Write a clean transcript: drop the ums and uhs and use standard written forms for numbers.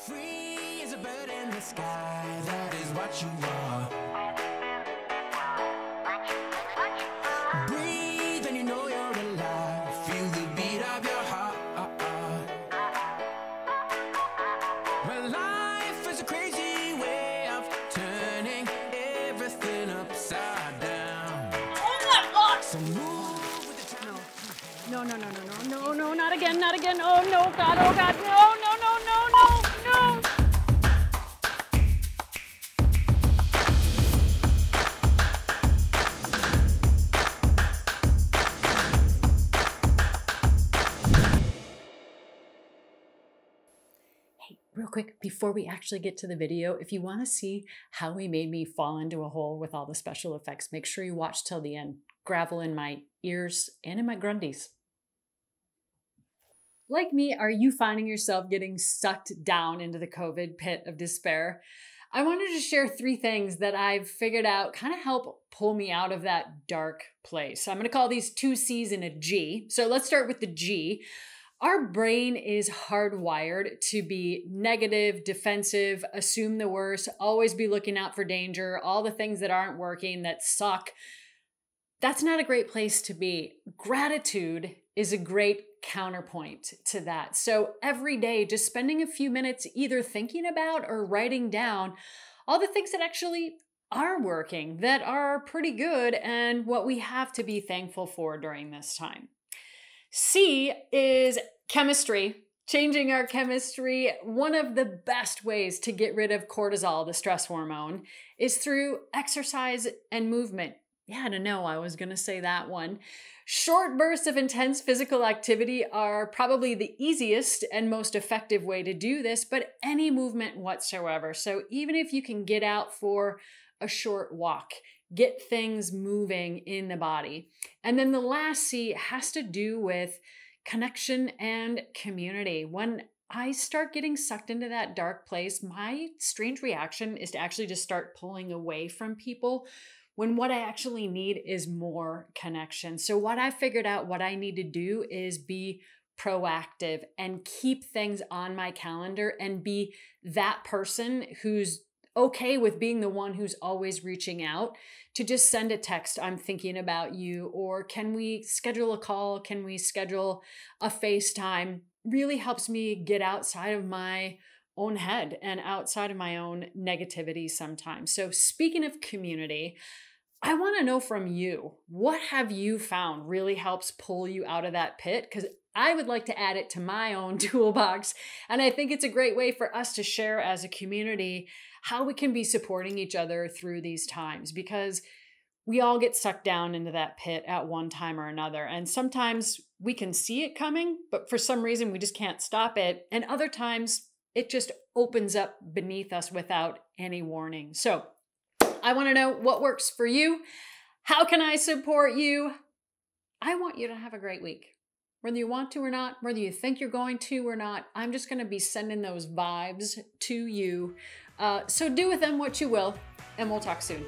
Free as a bird in the sky, that is what you are. Breathe and you know you're alive. Feel the beat of your heart. Well, life is a crazy way of turning everything upside down. Oh my God! So move with the time. No, not again, not again. Oh no, God, no, no, no, no, no. Hey, real quick, before we actually get to the video, if you want to see how he made me fall into a hole with all the special effects, make sure you watch till the end. Gravel in my ears and in my grundies. Like me, are you finding yourself getting sucked down into the COVID pit of despair? I wanted to share 3 things that I've figured out kind of help pull me out of that dark place. I'm going to call these 2 C's and a G. So let's start with the G. Our brain is hardwired to be negative, defensive, assume the worst, always be looking out for danger, all the things that aren't working, that suck. That's not a great place to be. Gratitude is a great counterpoint to that. So every day, just spending a few minutes either thinking about or writing down all the things that actually are working, that are pretty good, and what we have to be thankful for during this time. C is chemistry. Changing our chemistry. One of the best ways to get rid of cortisol, the stress hormone, is through exercise and movement. Yeah, I don't know, I was going to say that one. Short bursts of intense physical activity are probably the easiest and most effective way to do this, but any movement whatsoever. So even if you can get out for a short walk, get things moving in the body. And then the last C has to do with connection and community. When I start getting sucked into that dark place, my strange reaction is to actually just start pulling away from people, when what I actually need is more connection. So what I figured out what I need to do is be proactive and keep things on my calendar and be that person who's okay with being the one who's always reaching out, to just send a text, I'm thinking about you, or can we schedule a call? Can we schedule a FaceTime? Really helps me get outside of my own head and outside of my own negativity sometimes. So speaking of community, I want to know from you, what have you found really helps pull you out of that pit? Because I would like to add it to my own toolbox. And I think it's a great way for us to share as a community how we can be supporting each other through these times, because we all get sucked down into that pit at one time or another. And sometimes we can see it coming, but for some reason we just can't stop it. And other times it just opens up beneath us without any warning. So I want to know what works for you. How can I support you? I want you to have a great week. Whether you want to or not, whether you think you're going to or not, I'm just going to be sending those vibes to you. So do with them what you will, and we'll talk soon.